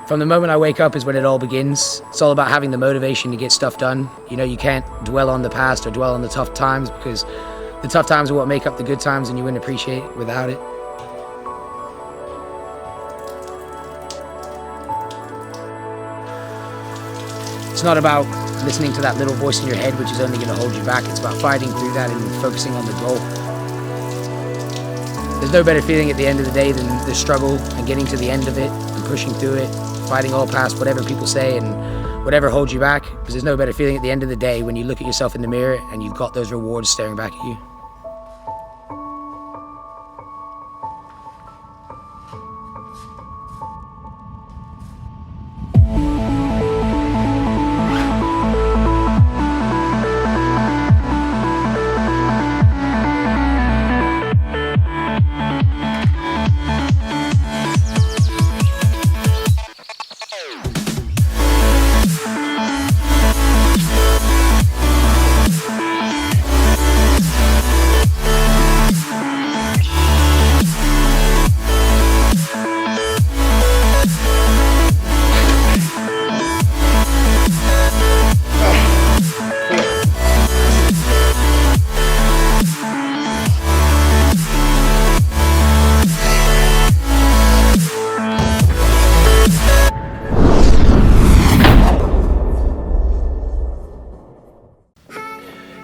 From the moment I wake up is when it all begins. It's all about having the motivation to get stuff done. You know, you can't dwell on the past or dwell on the tough times, because the tough times are what make up the good times, and you wouldn't appreciate it without it. It's not about listening to that little voice in your head which is only going to hold you back. It's about fighting through that and focusing on the goal. There's no better feeling at the end of the day than the struggle and getting to the end of it and pushing through it, fighting all past whatever people say and whatever holds you back, because there's no better feeling at the end of the day when you look at yourself in the mirror and you've got those rewards staring back at you.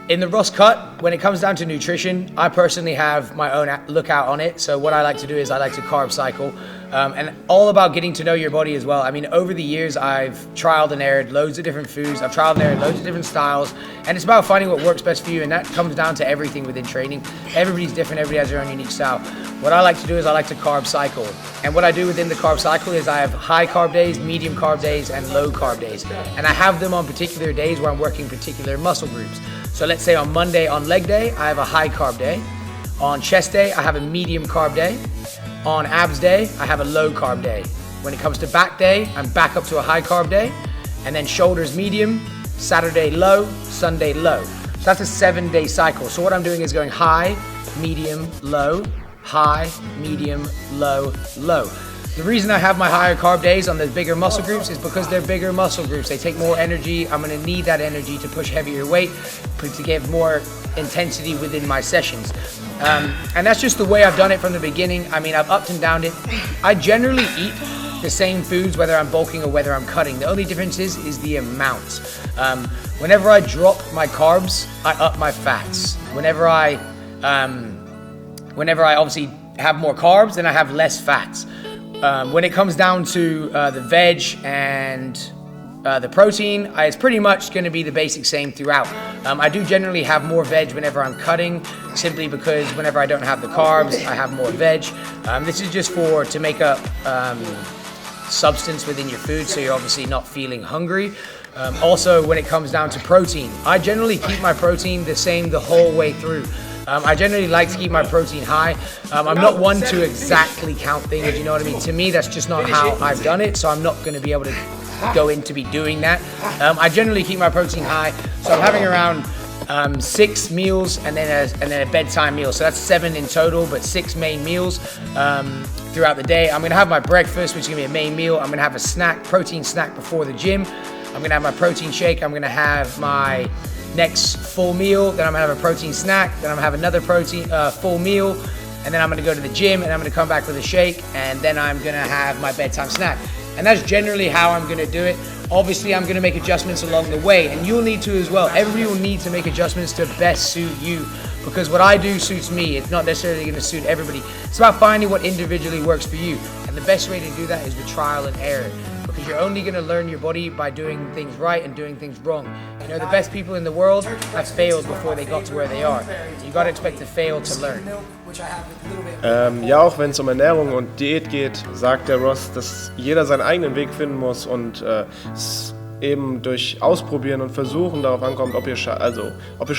In the Ross Cut, when it comes down to nutrition, I personally have my own lookout on it. So what I like to do is I like to carb cycle, and all about getting to know your body as well. I mean, over the years, I've trialed and errored loads of different foods. I've trialed and errored loads of different styles, and it's about finding what works best for you, and that comes down to everything within training. Everybody's different, everybody has their own unique style. What I like to do is I like to carb cycle. And what I do within the carb cycle is I have high carb days, medium carb days, and low carb days. And I have them on particular days where I'm working particular muscle groups. So let's say on Monday, on leg day, I have a high carb day. On chest day, I have a medium carb day. On abs day, I have a low carb day. When it comes to back day, I'm back up to a high carb day. And then shoulders medium, Saturday low, Sunday low. So that's a 7-day cycle. So what I'm doing is going high, medium, low, high, medium, low, low. The reason I have my higher carb days on the bigger muscle groups is because they're bigger muscle groups. They take more energy. I'm gonna need that energy to push heavier weight, to give more intensity within my sessions. And that's just the way I've done it from the beginning. I mean, I've upped and downed it. I generally eat the same foods, whether I'm bulking or whether I'm cutting. The only difference is the amount. Whenever I drop my carbs, I up my fats. Whenever I obviously have more carbs, then I have less fats. When it comes down to the veg and the protein, it's pretty much going to be the basic same throughout. I do generally have more veg whenever I'm cutting, simply because whenever I don't have the carbs, I have more veg. This is just to make up substance within your food, so you're obviously not feeling hungry. Also, when it comes down to protein, I generally keep my protein the same the whole way through. I generally like to keep my protein high. I'm not one to exactly count things, you know what I mean? To me, that's just not how I've done it, so I'm not going to be able to go into be doing that. I generally keep my protein high, so I'm having around 6 meals and then a bedtime meal. So that's 7 in total, but 6 main meals throughout the day. I'm going to have my breakfast, which is going to be a main meal. I'm going to have a protein snack before the gym. I'm going to have my protein shake. I'm going to have my next full meal, then I'm gonna have a protein snack, then I'm gonna have another full meal, and then I'm gonna go to the gym and I'm gonna come back with a shake, and then I'm gonna have my bedtime snack. And that's generally how I'm gonna do it. Obviously, I'm gonna make adjustments along the way, and you'll need to as well. Everybody will need to make adjustments to best suit you, because what I do suits me. It's not necessarily gonna suit everybody. It's about finding what individually works for you, and the best way to do that is with trial and error. Because you're only going to learn your body by doing things right and doing things wrong. You know, the best people in the world have failed before they got to where they are. You got to expect to fail to learn. Ja, auch wenn es um Ernährung und Diät geht, sagt der Ross, dass jeder seinen eigenen Weg finden muss und es eben durch Ausprobieren und Versuchen darauf ankommt, ob ihr schon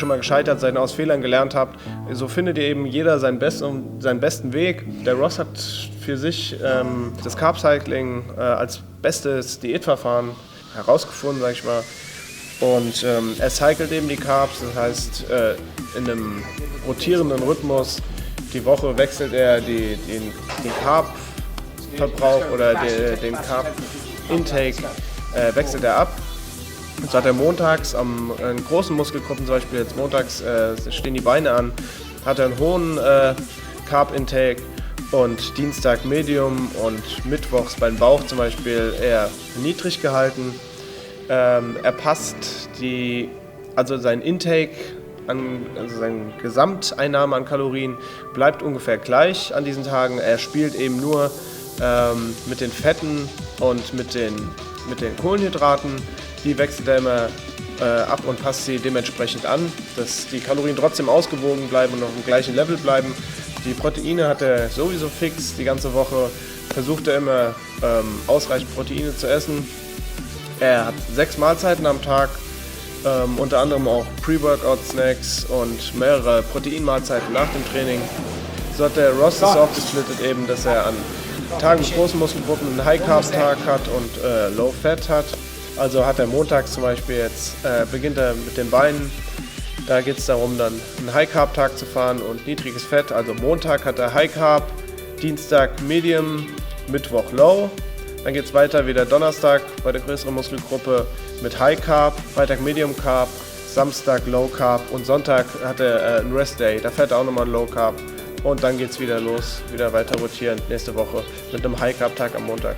mal gescheitert seid und aus Fehlern gelernt habt. So findet ihr eben jeder seinen besten Weg. Der Ross hat für sich das Carb Cycling als bestes Diätverfahren herausgefunden, sag ich mal. Und er cycelt eben die Carbs, das heißt in einem rotierenden Rhythmus. Die Woche wechselt er den Carb Carb-Verbrauch oder den Carb-Intake wechselt er ab. Und so hat er montags in großen Muskelgruppen, zum Beispiel jetzt montags stehen die Beine an, hat er einen hohen Carb-Intake und Dienstag Medium und mittwochs beim Bauch zum Beispiel eher niedrig gehalten. Er passt sein Intake, also seine Gesamteinnahme an Kalorien bleibt ungefähr gleich an diesen Tagen. Er spielt eben nur mit den Fetten und mit den Kohlenhydraten. Die wechselt er immer ab und passt sie dementsprechend an, dass die Kalorien trotzdem ausgewogen bleiben und auf dem gleichen Level bleiben. Die Proteine hat er sowieso fix die ganze Woche. Versucht er immer ausreichend Proteine zu essen. Er hat 6 Mahlzeiten am Tag, unter anderem auch Pre-Workout-Snacks und mehrere Proteinmahlzeiten nach dem Training. So hat der Ross das aufgesplittet eben, dass er an Tagen mit großen Muskelgruppen einen High-Carb-Tag hat und Low-Fat hat. Also hat er montags zum Beispiel jetzt, beginnt er mit den Beinen. Da geht es darum, dann einen High-Carb-Tag zu fahren und niedriges Fett. Also Montag hat er High-Carb, Dienstag Medium, Mittwoch Low. Dann geht es weiter wieder Donnerstag bei der größeren Muskelgruppe mit High-Carb, Freitag Medium-Carb, Samstag Low-Carb und Sonntag hat er einen Rest-Day. Da fährt er auch nochmal ein Low-Carb. Und dann geht es wieder los, wieder weiter rotieren nächste Woche mit einem High-Carb-Tag am Montag.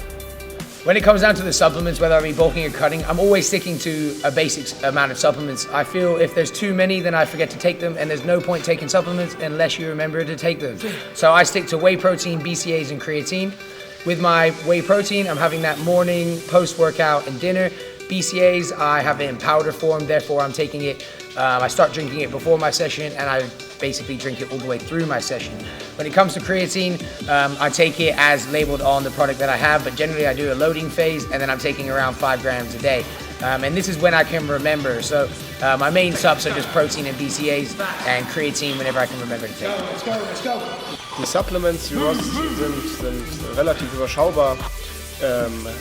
When it comes down to the supplements, whether I be bulking or cutting, I'm always sticking to a basic amount of supplements. I feel if there's too many, then I forget to take them, and there's no point taking supplements unless you remember to take them. So I stick to whey protein, BCAAs, and creatine. With my whey protein, I'm having that morning, post-workout, and dinner. BCAAs, I have it in powder form, therefore I'm taking it. I start drinking it before my session, and I basically drink it all the way through my session. When it comes to creatine, I take it as labeled on the product that I have, but generally I do a loading phase, and then I'm taking around 5 grams a day. And this is when I can remember. So my main subs are just protein and BCAAs, and creatine whenever I can remember to take them. Let's go. Die Supplements, die Ross sind relativ überschaubar.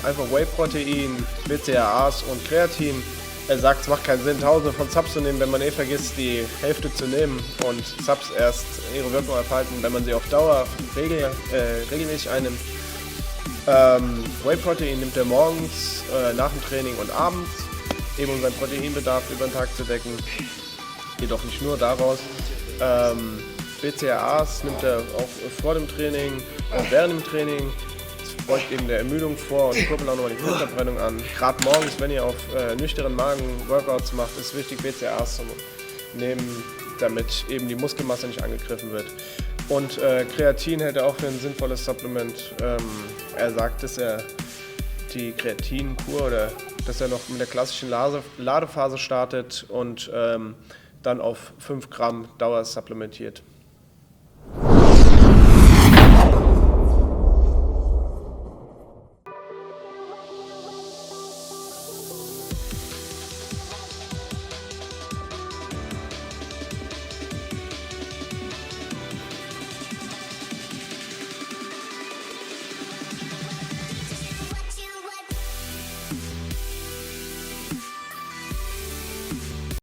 Einfach Whey-Protein, BCAAs und Kreatin. Er sagt, es macht keinen Sinn, Tausende von Subs zu nehmen, wenn man vergisst, die Hälfte zu nehmen und Subs erst ihre Wirkung entfalten, wenn man sie auf Dauer regelmäßig einnimmt. Whey-Protein nimmt er morgens, nach dem Training und abends, eben um seinen Proteinbedarf über den Tag zu decken, jedoch nicht nur daraus. BCAAs nimmt er auch vor dem Training und während dem Training. Beugt eben der Ermüdung vor und kurbelt auch nochmal die Fettverbrennung an. Gerade morgens, wenn ihr auf nüchternen Magen Workouts macht, ist wichtig, BCAAs zu nehmen, damit eben die Muskelmasse nicht angegriffen wird. Und Kreatin hält er auch für ein sinnvolles Supplement. Er sagt, dass er die Kreatinkur oder dass er noch mit der klassischen Ladephase startet und dann auf 5 Gramm Dauer supplementiert.